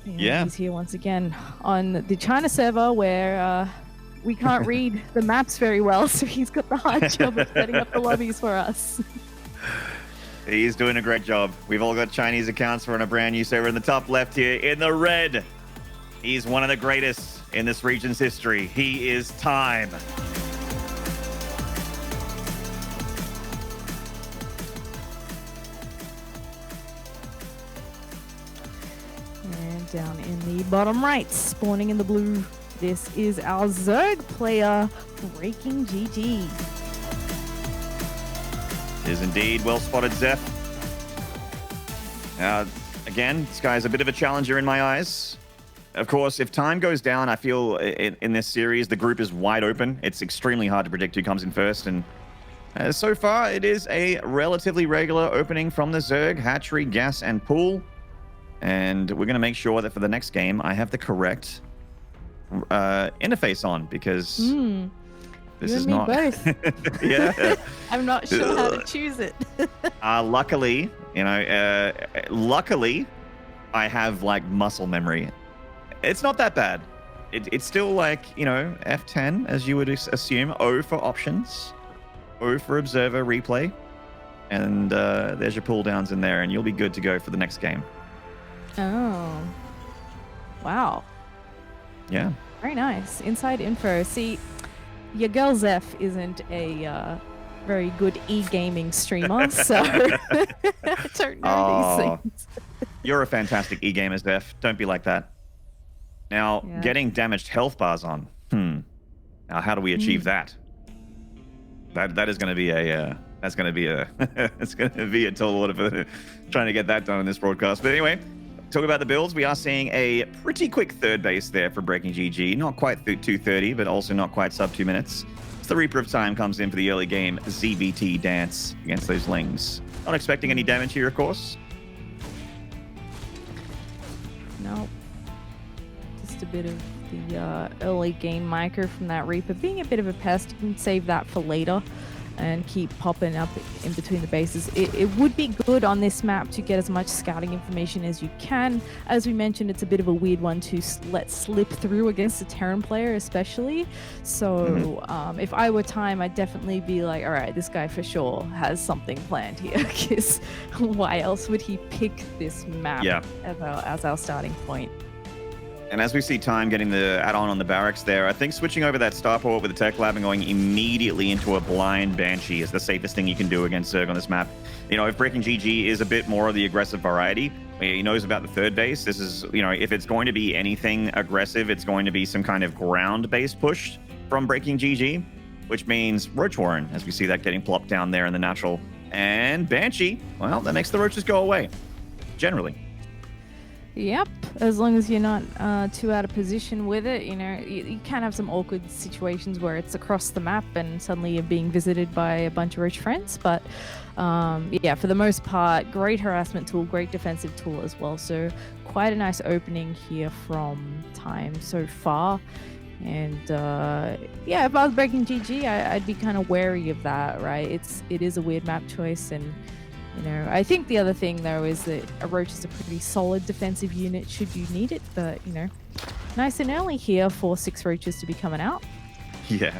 Yeah. He's here once again on the China server where we can't read the maps very well, so he's got the hard job of setting up the lobbies for us. He's doing a great job. We've all got Chinese accounts. We're on a brand new server in the top left here in the red. He's one of the greatest in this region's history. He is Time. And down in the bottom right, spawning in the blue, this is our Zerg player, BreakingGG. Is indeed well spotted, Zeph. Again, this guy's a bit of a challenger in my eyes. Of course, if Time goes down, I feel in this series, the group is wide open. It's extremely hard to predict who comes in first. And so far, it is a relatively regular opening from the Zerg, Hatchery, Gas, and Pool. And we're going to make sure that for the next game, I have the correct interface on, because this is not... both. Yeah. I'm not sure how to choose it. Luckily, luckily, I have like muscle memory. It's not that bad. It's still like, F10, as you would assume. O for options. O for observer replay. And there's your pull downs in there, and you'll be good to go for the next game. Oh. Wow. Yeah. Very nice. Inside info. See, your girl Zeph isn't a very good e-gaming streamer, so I don't know these things. You're a fantastic e-gamer, Zeph. Don't be like that. Now, getting damaged health bars on. Now, how do we achieve that? That is going to be a it's going to be a total order for trying to get that done in this broadcast. But anyway, talk about the builds. We are seeing a pretty quick third base there for BreakingGG. Not quite 2:30, but also not quite sub 2 minutes. It's the Reaper of Time comes in for the early game ZBT dance against those Lings. Not expecting any damage here, of course. No. Just a bit of the early game micro from that Reaper. Being a bit of a pest, you can save that for later and keep popping up in between the bases. It would be good on this map to get as much scouting information as you can. As we mentioned, it's a bit of a weird one to let slip through against a Terran player especially. So if I were Time, I'd definitely be like, all right, this guy for sure has something planned here, because why else would he pick this map as our starting point? And as we see Time getting the add-on on the barracks there, I think switching over that starport with the tech lab and going immediately into a blind Banshee is the safest thing you can do against Zerg on this map. If BreakingGG is a bit more of the aggressive variety, he knows about the third base. This is, if it's going to be anything aggressive, it's going to be some kind of ground-based push from BreakingGG, which means Roach Warren, as we see that getting plopped down there in the natural. And Banshee, well, that makes the roaches go away, generally. Yep, as long as you're not too out of position with it. You can have some awkward situations where it's across the map and suddenly you're being visited by a bunch of roach friends. But yeah, for the most part, great harassment tool, great defensive tool as well. So quite a nice opening here from Time so far. And yeah, if I was BreakingGG, I'd be kind of wary of that, right? It is a weird map choice, and I think the other thing, though, is that a Roach is a pretty solid defensive unit should you need it. But, nice and early here for 6 Roaches to be coming out. Yeah,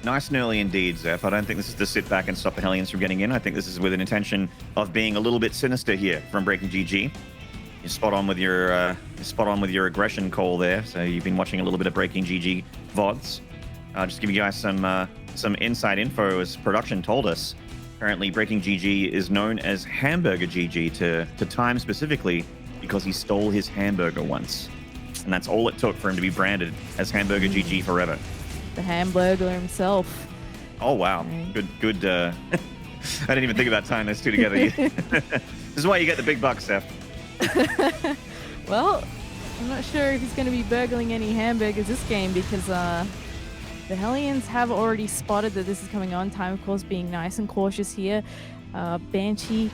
nice and early indeed, Zeph. I don't think this is to sit back and stop the Hellions from getting in. I think this is with an intention of being a little bit sinister here from BreakingGG. You're spot on with your aggression call there. So you've been watching a little bit of BreakingGG VODs. Just give you guys some inside info, as production told us. Apparently, BreakingGG is known as Hamburger GG to Time specifically because he stole his hamburger once. And that's all it took for him to be branded as Hamburger GG forever. The Hamburger himself. Oh, wow. Good. I didn't even think about tying those two together. This is why you get the big bucks, Seth. Well, I'm not sure if he's going to be burgling any hamburgers this game, because the Hellions have already spotted that this is coming on. Time, of course, being nice and cautious here. Banshee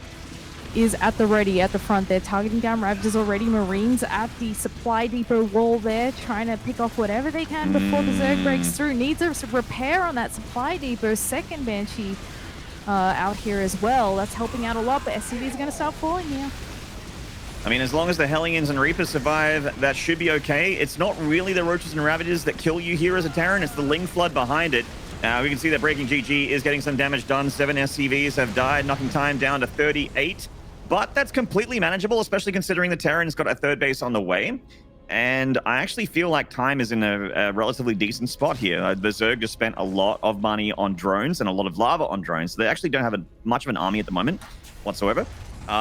is at the ready at the front. They're targeting down Ravagers already. Marines at the supply depot wall there, trying to pick off whatever they can before the Zerg breaks through. Needs a repair on that supply depot. Second Banshee out here as well. That's helping out a lot, but SCV is going to start falling here. I mean, as long as the Hellions and Reapers survive, that should be okay. It's not really the Roaches and Ravages that kill you here as a Terran. It's the Ling Flood behind it. We can see that BreakingGG is getting some damage done. 7 SCVs have died, knocking time down to 38. But that's completely manageable, especially considering the Terran's got a third base on the way. And I actually feel like time is in a relatively decent spot here. The Zerg just spent a lot of money on drones and a lot of lava on drones. So they actually don't have much of an army at the moment whatsoever.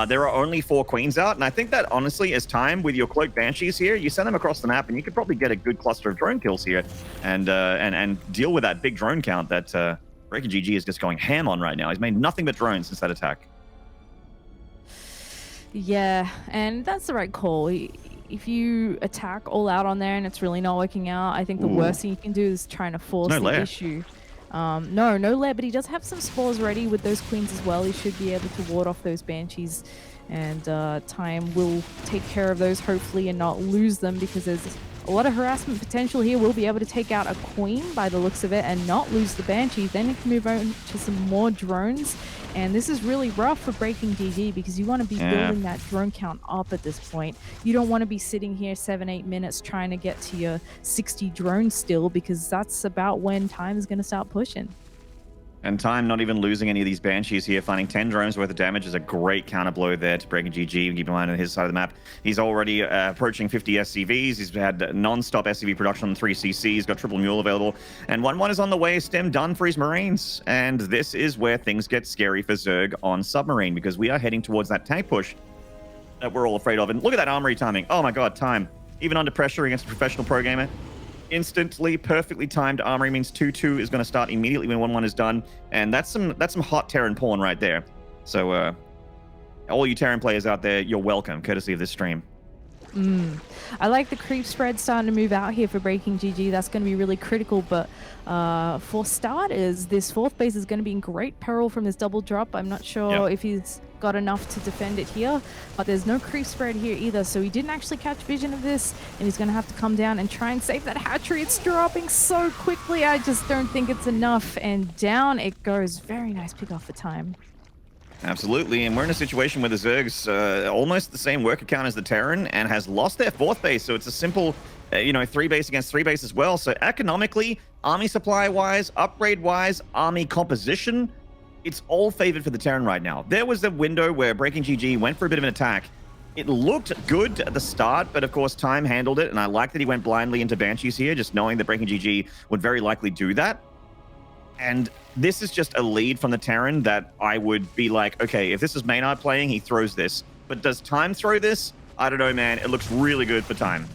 There are only 4 queens out, and I think that honestly, as time with your cloaked banshees here, you send them across the map, and you could probably get a good cluster of drone kills here, and deal with that big drone count that BreakingGG is just going ham on right now. He's made nothing but drones since that attack. Yeah, and that's the right call. If you attack all out on there and it's really not working out, I think the worst thing you can do is trying to force the issue. No lair, but he does have some spores ready with those queens as well. He should be able to ward off those banshees, and time will take care of those hopefully and not lose them, because there's a lot of harassment potential here. We'll be able to take out a queen by the looks of it and not lose the banshee. Then he can move on to some more drones, and this is really rough for BreakingGG because you want to be building that drone count up at this point. You don't want to be sitting here 7-8 minutes trying to get to your 60 drones still, because that's about when time is going to start pushing. And time not even losing any of these banshees here, finding 10 drones worth of damage is a great counter blow there to BreakingGG. Keep in mind on his side of the map, he's already approaching 50 SCVs. He's had non-stop SCV production on 3 CCs, got triple mule available, and 1-1 is on the way. Stem done for his Marines, and this is where things get scary for Zerg on Submarine, because we are heading towards that tank push that we're all afraid of. And look at that armory timing. Oh my god, time. Even under pressure against a professional pro gamer. Instantly, perfectly timed armory means 2-2 is going to start immediately when 1-1 is done, and that's some hot Terran porn right there. So all you Terran players out there, you're welcome, courtesy of this stream. I like the creep spread starting to move out here for BreakingGG. That's going to be really critical, but for starters, this 4th base is going to be in great peril from this double drop. I'm not sure if he's got enough to defend it here, but there's no creep spread here either, so he didn't actually catch vision of this, and he's going to have to come down and try and save that hatchery. It's dropping so quickly. I just don't think it's enough, and down it goes. Very nice pick off for time. Absolutely, and we're in a situation where the Zerg's almost the same worker count as the Terran and has lost their 4th base, so it's a simple 3 base against 3 base as well. So economically, army supply wise, upgrade wise, army composition, it's all favored for the Terran right now. There was a window where BreakingGG went for a bit of an attack. It looked good at the start, but of course time handled it, and I like that he went blindly into banshees here, just knowing that BreakingGG would very likely do that. And this is just a lead from the Terran that I would be like, okay, if this is Maynard playing, he throws this. But does time throw this? I don't know, man. It looks really good for time.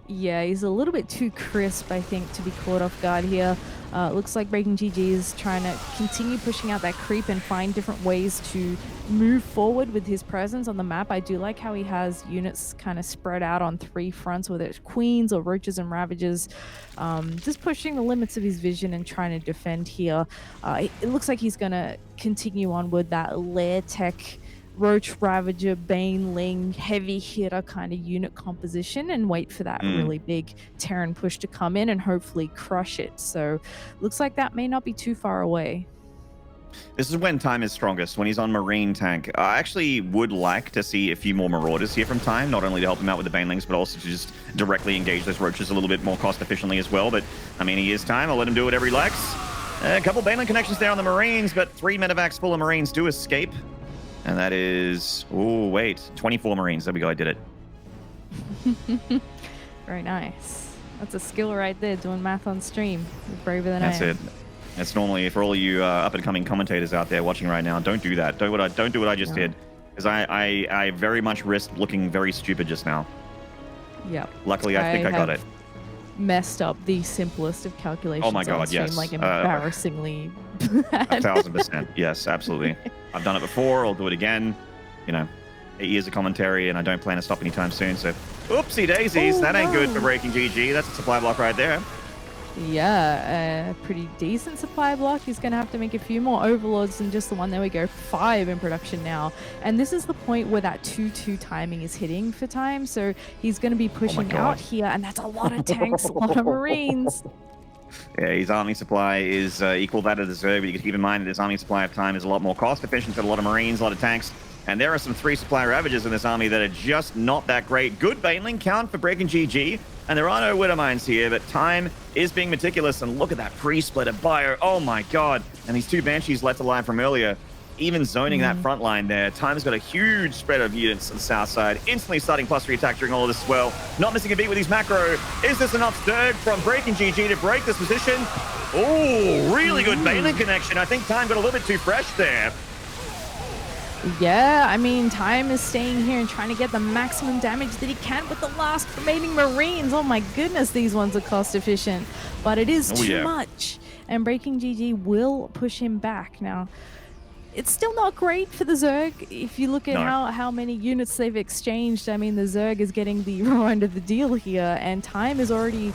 Yeah, he's a little bit too crisp, I think, to be caught off guard here. Looks like BreakingGG is trying to continue pushing out that creep and find different ways to move forward with his presence on the map. I do like how he has units kind of spread out on 3 fronts, whether it's queens or roaches and ravages. Just pushing the limits of his vision and trying to defend here. It looks like he's going to continue on with that lair tech Roach, Ravager, Baneling, heavy hitter kind of unit composition, and wait for that really big Terran push to come in and hopefully crush it. So looks like that may not be too far away. This is when time is strongest, when he's on Marine tank. I actually would like to see a few more Marauders here from time, not only to help him out with the Banelings, but also to just directly engage those Roaches a little bit more cost efficiently as well. But, I mean, he is time. I'll let him do whatever he likes. A couple Baneling connections there on the Marines, but 3 medevacs full of Marines do escape. And that is, oh, wait, 24 Marines. There we go, I did it. Very nice. That's a skill right there, doing math on stream. You're braver than I am. That's it. That's normally, for all of you up-and-coming commentators out there watching right now, don't do that. Don't do what I just did. Because I very much risked looking very stupid just now. Yep. Luckily, I think I got it. Messed up the simplest of calculations. Oh my god, on stream, yes. Like embarrassingly bad. 1000%. Yes, absolutely. I've done it before. I'll do it again. 8 years of commentary, and I don't plan to stop anytime soon. So, oopsie daisies. That ain't good for BreakingGG. That's a supply block right there. Yeah, a pretty decent supply block. He's going to have to make a few more overlords than just the one. There we go, 5 in production now. And this is the point where that 2-2 timing is hitting for time. So he's going to be pushing out here, and that's a lot of tanks, a lot of Marines. Yeah, his army supply is equal that of the Zerg, but you can keep in mind that his army supply of time is a lot more cost efficient. Got a lot of Marines, a lot of tanks. And there are some 3 supply Ravagers in this army that are just not that great. Good Baneling count for BreakingGG. And there are no Widow Mines here, but Time is being meticulous. And look at that pre-split of Bio. Oh my god. And these 2 Banshees left alive from earlier. Even zoning that front line there. Time's got a huge spread of units on the south side. Instantly starting +3 attack during all of this as well. Not missing a beat with his macro. Is this enough Zerg from BreakingGG to break this position? Oh, really good Baneling connection. I think Time got a little bit too fresh there. Yeah, I mean, Time is staying here and trying to get the maximum damage that he can with the last remaining Marines. Oh my goodness, these ones are cost efficient, but it is too much. And BreakingGG will push him back. Now, it's still not great for the Zerg. If you look at how many units they've exchanged, I mean, the Zerg is getting the raw end of the deal here, and Time is already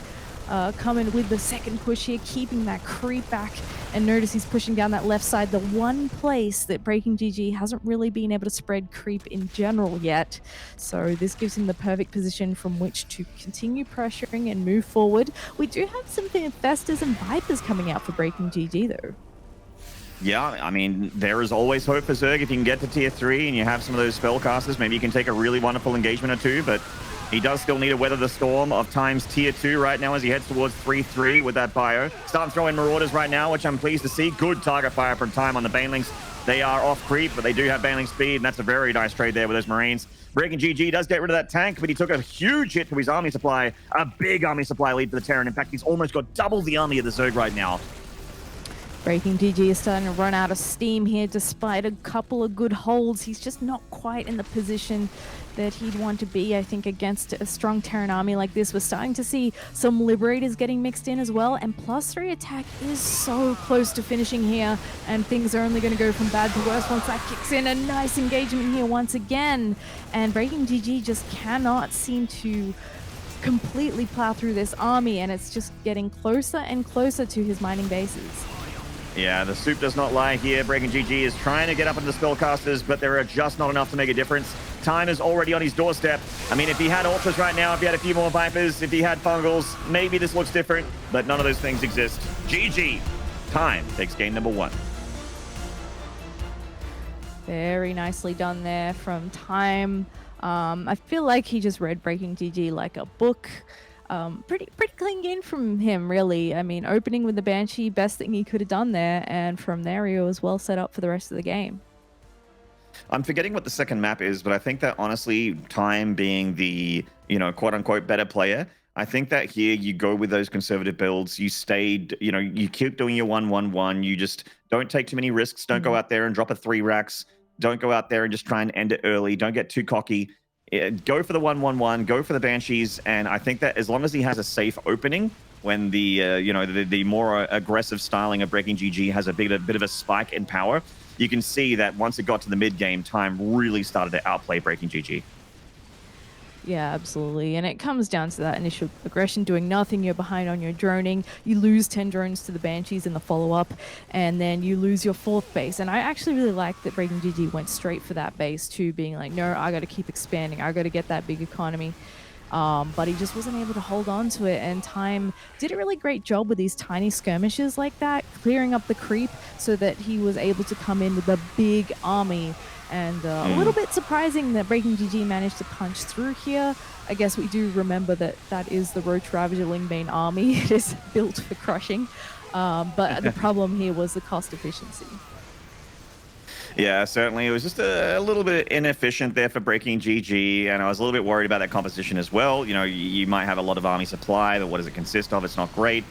coming with the second push here, keeping that creep back. And notice he's pushing down that left side, the one place that BreakingGG hasn't really been able to spread creep in general yet. So this gives him the perfect position from which to continue pressuring and move forward. We do have some Infestors and Vipers coming out for BreakingGG though. Yeah, I mean, there is always hope for Zerg. If you can get to tier 3 and you have some of those spellcasters, maybe you can take a really wonderful engagement or 2, but he does still need to weather the storm of Time's tier 2 right now as he heads towards 3-3 with that bio. Starting throwing Marauders right now, which I'm pleased to see. Good target fire from Time on the Banelings. They are off creep, but they do have Baneling speed, and that's a very nice trade there with those Marines. BreakingGG does get rid of that tank, but he took a huge hit to his army supply. A big army supply lead for the Terran. In fact, he's almost got double the army of the Zerg right now. BreakingGG is starting to run out of steam here despite a couple of good holds. He's just not quite in the position that he'd want to be, I think, against a strong Terran army like this. We're starting to see some Liberators getting mixed in as well, and +3 attack is so close to finishing here, and things are only going to go from bad to worse once that kicks in. A nice engagement here once again, and BreakingGG just cannot seem to completely plow through this army, and it's just getting closer and closer to his mining bases. Yeah, the soup does not lie here. BreakingGG is trying to get up into the spellcasters, but there are just not enough to make a difference. Time is already on his doorstep. I mean, if he had Ultras right now, if he had a few more Vipers, if he had Fungals, maybe this looks different, but none of those things exist. GG. Time takes game number 1. Very nicely done there from Time. I feel like he just read BreakingGG like a book. Pretty clean game from him, really. I mean, opening with the Banshee, best thing he could have done there, and from there he was well set up for the rest of the game. I'm forgetting what the second map is, but I think that honestly, Time being the, quote-unquote better player, I think that here you go with those conservative builds. You stayed, you keep doing your 1-1-1. You just don't take too many risks. Don't go out there and drop a 3 racks. Don't go out there and just try and end it early. Don't get too cocky. Go for the 1-1-1, go for the Banshees, and I think that as long as he has a safe opening, when the more aggressive styling of BreakingGG has a bit of a spike in power, you can see that once it got to the mid game, Time really started to outplay BreakingGG. Yeah, absolutely. And it comes down to that initial aggression, doing nothing. You're behind on your droning. You lose 10 drones to the Banshees in the follow-up, and then you lose your 4th base. And I actually really like that BreakingGG went straight for that base too, being like, no, I got to keep expanding. I got to get that big economy. But he just wasn't able to hold on to it, and Time did a really great job with these tiny skirmishes like that, clearing up the creep so that he was able to come in with a big army. And a little bit surprising that BreakingGG managed to punch through here. I guess we do remember that that is the Roach Ravager Lingbane army. It is built for crushing. But the problem here was the cost efficiency. Yeah, certainly. It was just a little bit inefficient there for BreakingGG, and I was a little bit worried about that composition as well. You might have a lot of army supply, but what does it consist of? It's not great.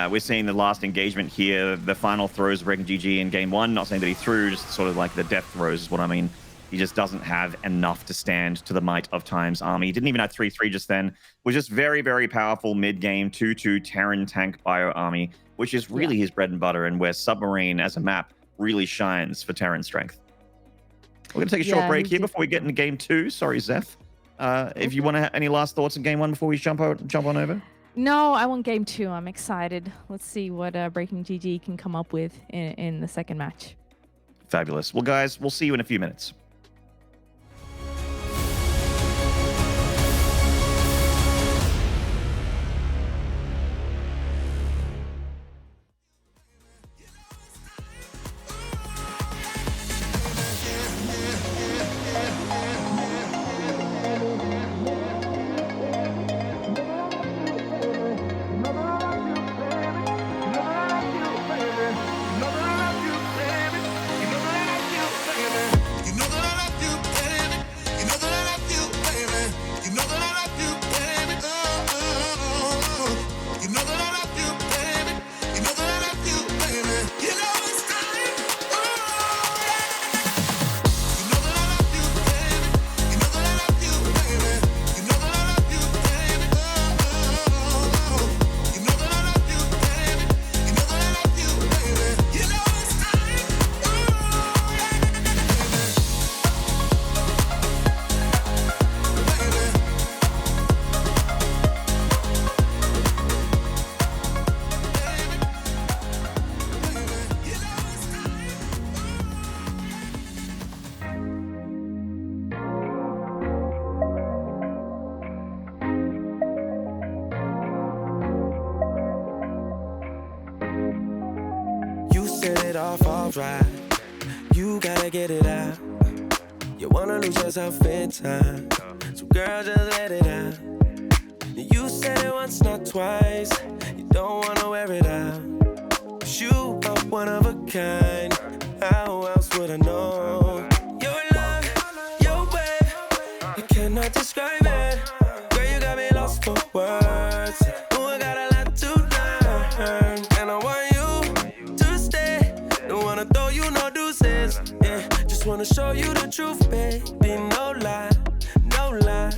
We're seeing the last engagement here, the final throws of BreakingGG in game 1. Not saying that he threw, just sort of like the death throws is what I mean. He just doesn't have enough to stand to the might of Time's army. He didn't even have 3-3 just then. It was just very, very powerful mid-game 2-2 Terran tank bio army, which is really his bread and butter, and where Submarine as a map really shines for Terran strength. We're going to take a short break here before we get into game 2. Sorry, Zeph. If you want to have any last thoughts in game 1 before we jump on over? No, I want game 2. I'm excited. Let's see what BreakingGG can come up with in the second match. Fabulous. Well, guys, we'll see you in a few minutes. set it off alright. You gotta get it out. You wanna lose yourself in time. So girl, just let it out. You said it once, not twice. You don't wanna wear it out. 'Cause you are one of a kind. How else would I know? Your love, your way, I cannot describe it. Girl, you got me lost for words. Oh, I got a lot to learn. And I want you to stay. Don't wanna throw you no deuces. Yeah, just wanna show you the truth, baby. No lie, no lie.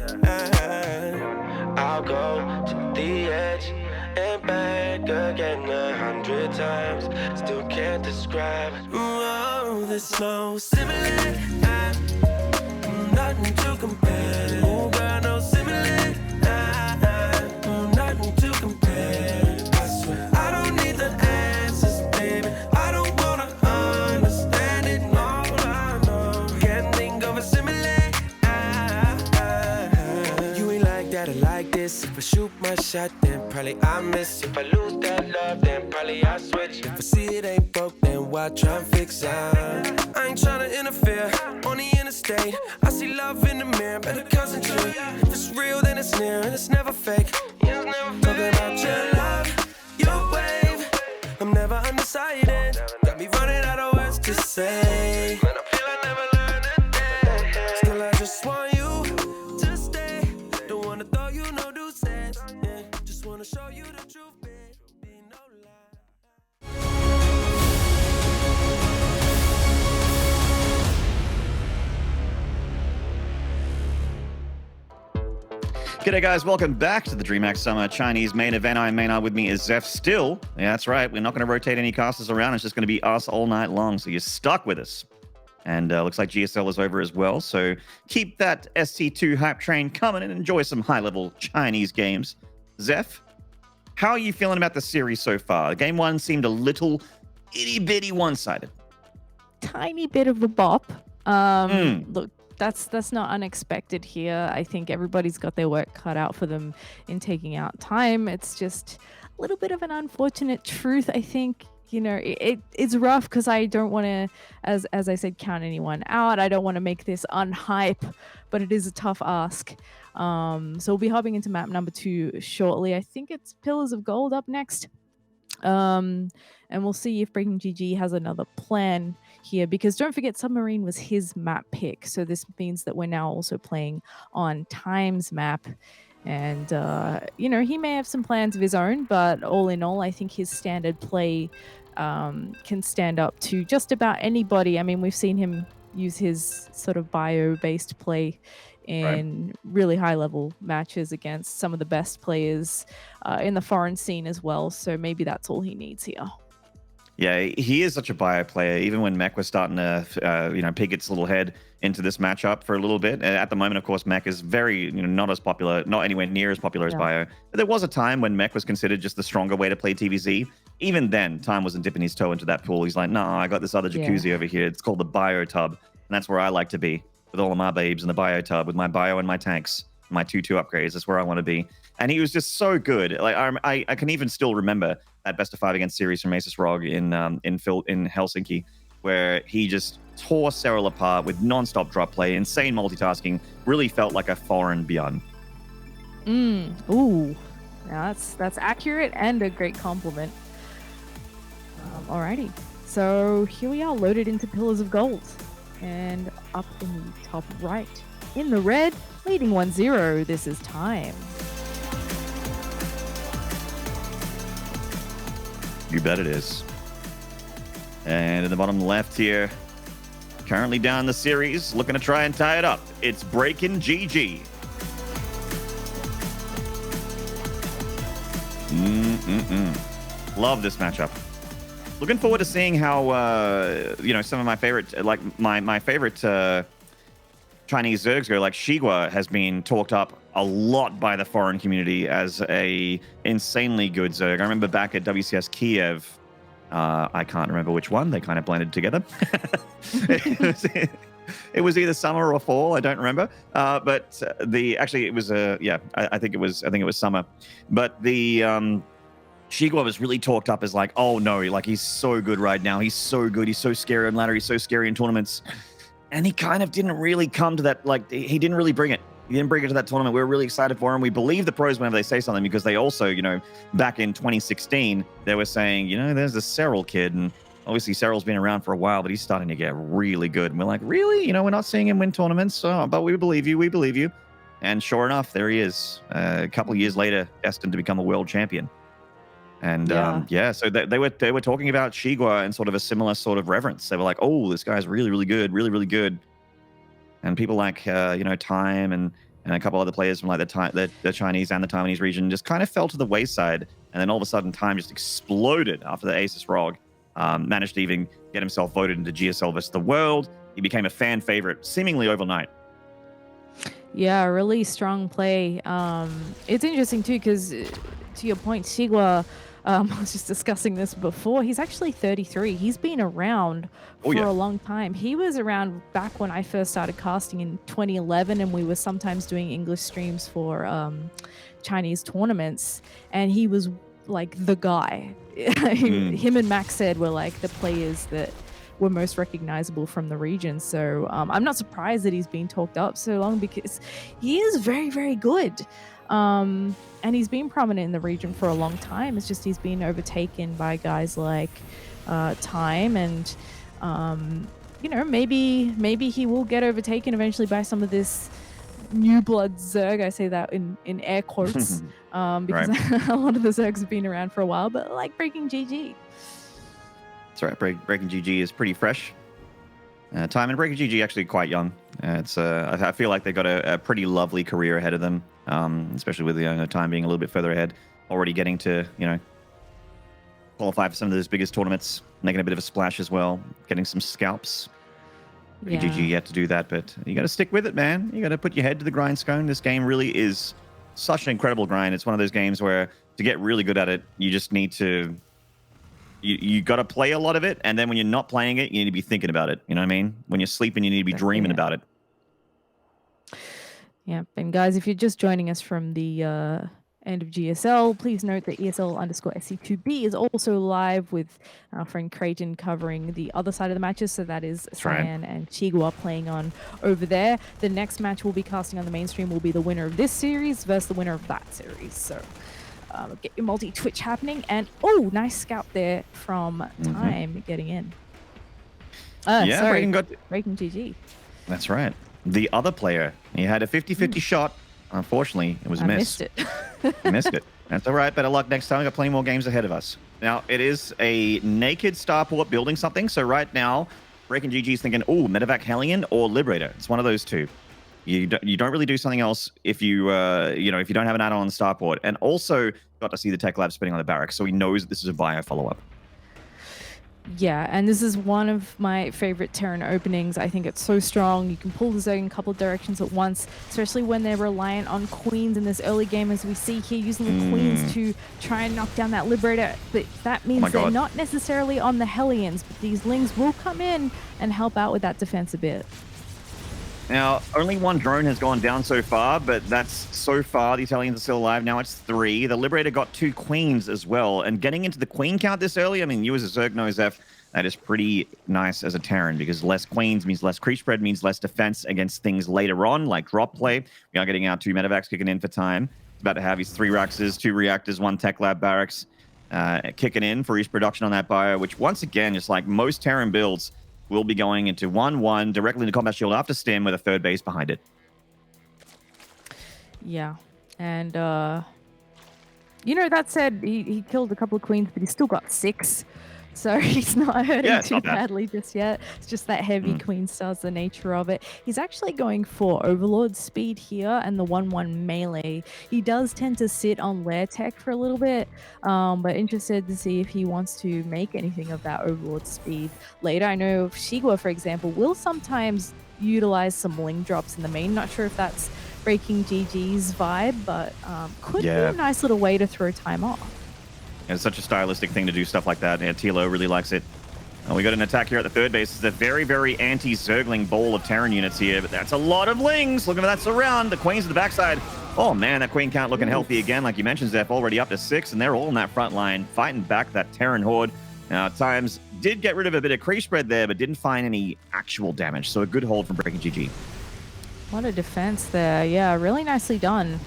I'll go to the edge and back again 100 times. Still can't describe. Oh, there's no similar. Nothing to compare. Oh, girl, no similar. Nothing to compare. I swear I don't need the answers, baby. I don't wanna understand it. No, I know. Can't think of a similar. You ain't like that or like this. If I shoot my shot, then probably I miss. If I lose that love, then probably I switch. If I see it ain't broke, then why try and fix it? I ain't tryna interfere on the interstate. I see love in the mirror, better concentrate. If it's real, then it's near, and it's never fake. Talking about your love, your wave. I'm never undecided. Got me running out of words to say. Man, I feel I never learned a day. Still, I just want you to stay. Don't wanna throw you no deuces. Yeah, just wanna show you the truth, baby. No lie. G'day guys, welcome back to the DreamHack Summer Chinese main event. I'm Maynard, with me is Zeph still. Yeah, that's right, we're not going to rotate any casters around, it's just going to be us all night long, so you're stuck with us. And looks like GSL is over as well, so keep that SC2 hype train coming and enjoy some high-level Chinese games. Zeph, how are you feeling about the series so far? Game 1 seemed a little itty-bitty one-sided. Tiny bit of a bop. Look, that's not unexpected here. I think everybody's got their work cut out for them in taking out time. It's just a little bit of an unfortunate truth, I think. You know, it's rough because I don't want to, as I said, count anyone out. I don't want to make this unhype, but it is a tough ask. So we'll be hopping into map number 2 shortly. I think it's Pillars of Gold up next. And we'll see if BreakingGG has another plan here, because don't forget Submarine was his map pick, so this means that we're now also playing on Time's map. And you know, he may have some plans of his own, but all in all, I think his standard play can stand up to just about anybody. I mean, we've seen him use his sort of bio-based play in really high-level matches against some of the best players in the foreign scene as well, so maybe that's all he needs here. Yeah, he is such a bio player. Even when Mech was starting to, you know, peek its little head into this matchup for a little bit. At the moment, of course, Mech is very, you know, not as popular, not anywhere near as popular as Bio. But there was a time when Mech was considered just the stronger way to play TVZ. Even then, Time wasn't dipping his toe into that pool. He's like, nah, I got this other jacuzzi over here. It's called the Bio Tub, and that's where I like to be with all of my babes in the Bio Tub with my Bio and my tanks, my 2-2 upgrades. That's where I want to be. And he was just so good. Like I can even still remember that best of 5 against series from Asus ROG in Helsinki, where he just tore Serral apart with non-stop drop play, insane multitasking. Really felt like a foreign Bjorn. Ooh, now that's accurate and a great compliment. Alrighty, so here we are, loaded into Pillars of Gold, and up in the top right, in the red, leading 1-0. This is Time. You bet it is. And in the bottom left here, currently down the series, looking to try and tie it up, it's BreakingGG. Love this matchup. Looking forward to seeing how, you know, some of my favorite, like my favorite Chinese Zergs go, like Shigua has been talked up a lot by the foreign community as a insanely good Zerg. I remember back at WCS Kiev, I can't remember which one, they kind of blended together. It was either summer or fall, I don't remember. But actually it was I think it was summer. But the Shigwa was really talked up as like, oh no, like he's so good right now. He's so good. He's so scary on ladder. He's so scary in tournaments. And he kind of didn't really come to that. Like he didn't really bring it. He didn't bring it to that tournament. We were really excited for him. We believe the pros whenever they say something because they also, you know, back in 2016, they were saying, you know, there's a Serral kid. And obviously Serral's been around for a while, but he's starting to get really good. And we're like, really? You know, we're not seeing him win tournaments, but we believe you. We believe you. And sure enough, there he is. A couple of years later, destined to become a world champion. And so they were talking about Shigwa in sort of a similar sort of reverence. They were like, "Oh, this guy's really, really good, really, really good." And people like you know, Time and a couple other players from like the Chinese and the Taiwanese region just kind of fell to the wayside. And then all of a sudden, Time just exploded after the Asus ROG. Managed to even get himself voted into GSL vs. the World. He became a fan favorite seemingly overnight. Yeah, really strong play. It's interesting too because, to your point, Shigwa, I was just discussing this before. He's actually 33. He's been around for a long time. He was around back when I first started casting in 2011, and we were sometimes doing English streams for Chinese tournaments, and he was like the guy. Him and Max said were like the players that were most recognizable from the region. So I'm not surprised that he's been talked up so long because he is very, very good. And he's been prominent in the region for a long time. It's just he's been overtaken by guys like Time, and you know, maybe he will get overtaken eventually by some of this new blood Zerg. I say that in air quotes because a lot of the Zergs have been around for a while, but like BreakingGG. That's right. BreakingGG is pretty fresh. Time and BreakingGG actually quite young. I feel like they got a pretty lovely career ahead of them, especially with Time being a little bit further ahead, already getting to, you know, qualify for some of those biggest tournaments, making a bit of a splash as well, getting some scalps. BreakingGG yet to do that, but you got to stick with it, man. You got to put your head to the grindstone. This game really is such an incredible grind. It's one of those games where to get really good at it, you just need to. You got to play a lot of it, and then when you're not playing it, you need to be thinking about it. You know what I mean? When you're sleeping, you need to be dreaming about it. Yeah, and guys, if you're just joining us from the end of GSL, please note that ESL_SC2B is also live with our friend Creighton covering the other side of the matches. So that is Cyan and Shigwa playing on over there. The next match we'll be casting on the mainstream will be the winner of this series versus the winner of that series. So get your multi-twitch happening. And oh, nice scout there from Time getting in. Sorry, BreakingGG. That's right. The other player, he had a 50-50 shot. Unfortunately, it was missed. Missed it. You missed it. That's all right. Better luck next time. We've got plenty more games ahead of us. Now, it is a naked starport building something. So right now, BreakingGG is thinking, oh, Medevac Hellion or Liberator. It's one of those two. You don't really do something else if you if you don't have an add-on on the starport. And also got to see the tech lab spinning on the barracks, so he knows that this is a bio follow-up. Yeah, and this is one of my favorite Terran openings. I think it's so strong. You can pull the Zerg in a couple of directions at once, especially when they're reliant on Queens in this early game, as we see here, using the Queens to try and knock down that Liberator. But that means they're not necessarily on the Hellions, but these Lings will come in and help out with that defense a bit. Now, only one drone has gone down so far, but that's so far. The Italians are still alive. Now it's 3. The Liberator got 2 Queens as well. And getting into the Queen count this early, I mean, you as a Zerg know, Zeph, that is pretty nice as a Terran, because less Queens means less creep spread, means less defense against things later on, like drop play. We are getting our 2 medevacs kicking in for Time. He's about to have his 3 Raxes, 2 reactors, 1 tech lab barracks kicking in for his production on that bio, which once again, just like most Terran builds, will be going into 1-1 directly into combat shield after stim with a 3rd base behind it. Yeah, and that said, he killed a couple of Queens, but he's still got 6. So he's not hurting too badly just yet. It's just that heavy Queen Star's the nature of it. He's actually going for Overlord speed here and the 1-1 melee. He does tend to sit on Lair Tech for a little bit, but interested to see if he wants to make anything of that Overlord speed later. I know Shigwa, for example, will sometimes utilize some Ling drops in the main. Not sure if that's BreakingGG's vibe, but could be a nice little way to throw Time off. It's such a stylistic thing to do stuff like that. Yeah, Tilo really likes it. We got an attack here at the 3rd base. It's a very, very anti-Zergling bowl of Terran units here, but that's a lot of Lings. Looking for that surround. The Queen's at the backside. Oh man, that Queen count looking healthy again. Like you mentioned, Zeph, already up to 6, and they're all in that front line, fighting back that Terran horde. Now, at times, did get rid of a bit of creep spread there, but didn't find any actual damage. So a good hold from BreakingGG. What a defense there. Yeah, really nicely done.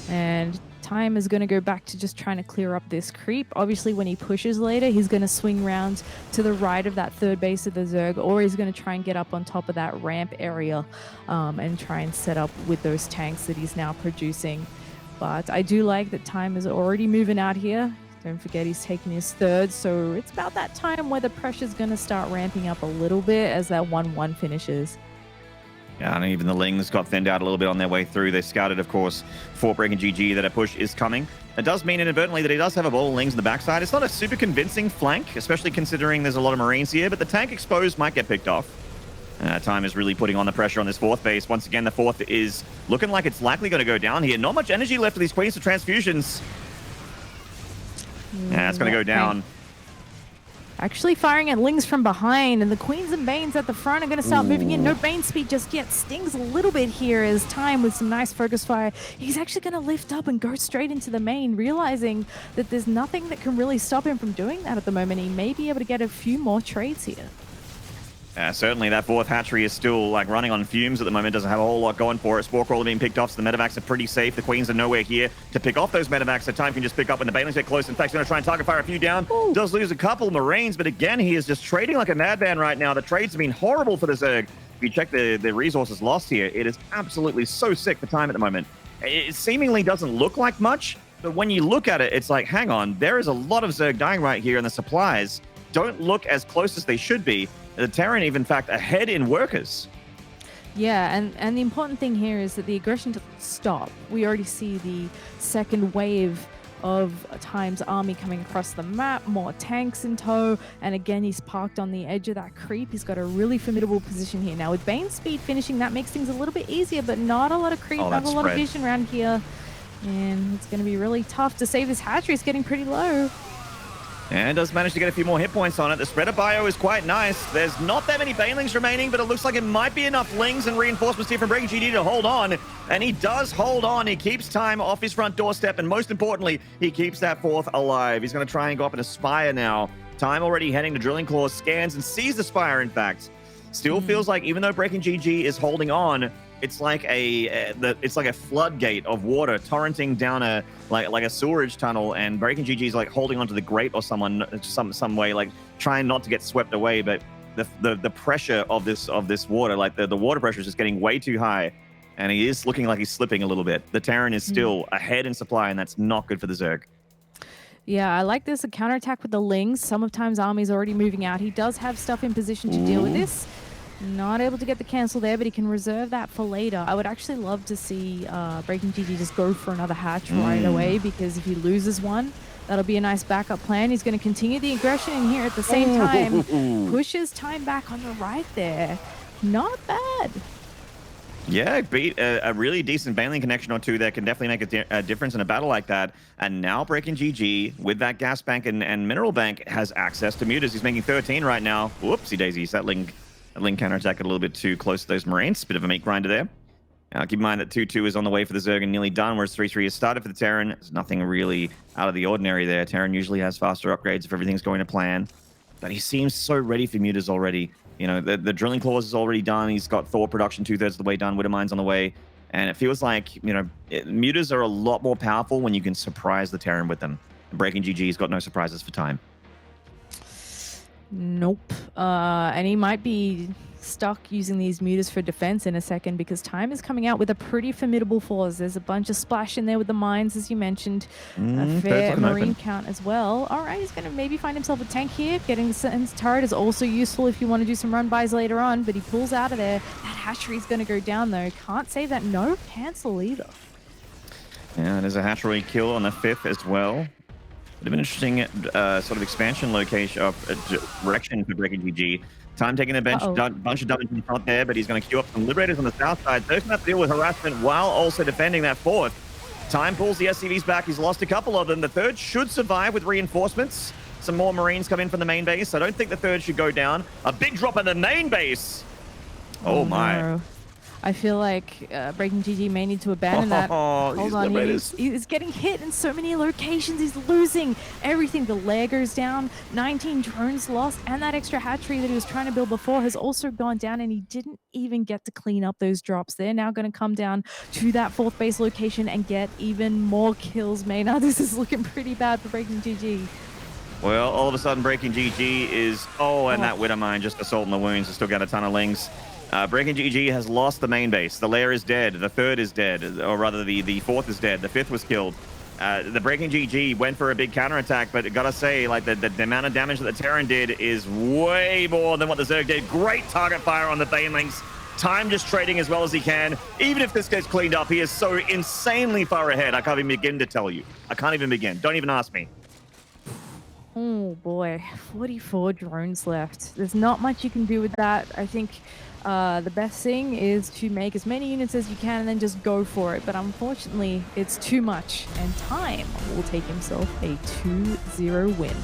And Time is going to go back to just trying to clear up this creep. Obviously, when he pushes later, he's going to swing round to the right of that third base of the Zerg, or he's going to try and get up on top of that ramp area and try and set up with those tanks that he's now producing. But I do like that Time is already moving out here. Don't forget he's taking his third, so it's about that time where the pressure's going to start ramping up a little bit as that 1-1 finishes. Yeah, and even the Lings got thinned out a little bit on their way through. They scouted, of course, for BreakingGG that a push is coming. It does mean inadvertently that he does have a ball of Lings in the backside. It's not a super convincing flank, especially considering there's a lot of Marines here, but the tank exposed might get picked off. Time is really putting on the pressure on this 4th base. Once again, the 4th is looking like it's likely going to go down here. Not much energy left for these Queens for transfusions. Yeah, it's going to go down. Actually firing at Lings from behind, and the Queens and Banes at the front are going to start moving in. No Bane speed just yet. Stings a little bit here as Time with some nice focus fire. He's actually going to lift up and go straight into the main, realizing that there's nothing that can really stop him from doing that at the moment. He may be able to get a few more trades here. Certainly, that 4th hatchery is still like running on fumes at the moment. Doesn't have a whole lot going for it. Spore Crawler being picked off, so the medevacs are pretty safe. The Queens are nowhere here to pick off those medevacs, so Time can just pick up when the Banelings get close. In fact, he's going to try and target fire a few down. Ooh. Does lose a couple Marines, but again, he is just trading like a madman right now. The trades have been horrible for the Zerg. If you check the resources lost here, it is absolutely so sick for Time at the moment. It seemingly doesn't look like much, but when you look at it, it's like, hang on, there is a lot of Zerg dying right here, and the supplies don't look as close as they should be. The Terran, even in fact, ahead in workers. Yeah, and the important thing here is that the aggression doesn't stop. We already see the second wave of Time's army coming across the map, more tanks in tow, and again, he's parked on the edge of that creep. He's got a really formidable position here. Now, with Bane speed finishing, that makes things a little bit easier, but not a lot of creep, not a lot of vision around here. And it's going to be really tough to save his hatchery. It's getting pretty low. And does manage to get a few more hit points on it. The spreader bio is quite nice. There's not that many Banelings remaining, but it looks like it might be enough Lings and reinforcements here from BreakingGG to hold on. And he does hold on. He keeps Time off his front doorstep, and most importantly, he keeps that 4th alive. He's going to try and go up and Spire now. Time already heading to Drilling Claws, scans and sees the Spire, in fact. Still feels like even though BreakingGG is holding on, it's like a floodgate of water torrenting down a like a sewerage tunnel, and BreakingGG is like holding onto the grate or some way, like trying not to get swept away. But the pressure of this water, like the water pressure is just getting way too high, and he is looking like he's slipping a little bit. The Terran is still ahead in supply, and that's not good for the Zerg. Yeah, I like this. A counterattack with the Lings. Some of Time's army's already moving out. He does have stuff in position to deal with this. Not able to get the cancel there, but he can reserve that for later. I would actually love to see BreakingGG just go for another hatch right away, because if he loses one, that'll be a nice backup plan. He's going to continue the aggression in here at the same time. Pushes Time back on the right there. Not bad. Yeah, beat a really decent Baneling connection or two that can definitely make a difference in a battle like that. And now BreakingGG, with that gas bank and mineral bank, has access to mutas. He's making 13 right now. Whoopsie daisies, that Ling counterattack a little bit too close to those Marines. Bit of a meat grinder there. Keep in mind that 2-2 is on the way for the Zerg and nearly done, whereas 3-3 has started for the Terran. There's nothing really out of the ordinary there. Terran usually has faster upgrades if everything's going to plan. But he seems so ready for mutas already. You know, the Drilling Claws is already done. He's got Thor production 2/3 of the way done. Widowmine's on the way. And it feels like, you know, mutas are a lot more powerful when you can surprise the Terran with them. And BreakingGG's got no surprises for Time. Nope. And he might be stuck using these mutas for defense in a second, because Time is coming out with a pretty formidable force. There's a bunch of splash in there with the mines, as you mentioned. A fair Marine count as well. All right, he's going to maybe find himself a tank here. Getting the Sentinel's turret is also useful if you want to do some run-bys later on, but he pulls out of there. That hatchery's going to go down, though. Can't say that. No cancel either. Yeah, there's a hatchery kill on the 5th as well. Bit of an interesting sort of expansion location of direction for BreakingGG. Time taking a bunch of damage in front there, but he's going to queue up some Liberators on the south side. So he's going to have to deal with harassment while also defending that 4th. Time pulls the SCVs back. He's lost a couple of them. The 3rd should survive with reinforcements. Some more Marines come in from the main base. I don't think the 3rd should go down. A big drop in the main base. Oh my. No. I feel like BreakingGG may need to abandon that. Hold on, he's getting hit in so many locations. He's losing everything. The lair goes down, 19 drones lost, and that extra hatchery that he was trying to build before has also gone down, and he didn't even get to clean up those drops. They're now going to come down to that 4th base location and get even more kills made. Now this is looking pretty bad for BreakingGG. Well, all of a sudden, BreakingGG is... and that Widowmine just assaulting the wounds. Has still got a ton of lings. BreakingGG has lost the main base. The lair is dead. The 3rd is dead. Or rather, the 4th is dead. The 5th was killed. The BreakingGG went for a big counterattack, but gotta say, like, the amount of damage that the Terran did is way more than what the Zerg did. Great target fire on the Banelings. Time just trading as well as he can. Even if this gets cleaned up, he is so insanely far ahead. I can't even begin to tell you. I can't even begin. Don't even ask me. Oh boy, 44 drones left. There's not much you can do with that. I think the best thing is to make as many units as you can and then just go for it. But unfortunately, it's too much. And Time will take himself a 2-0 win.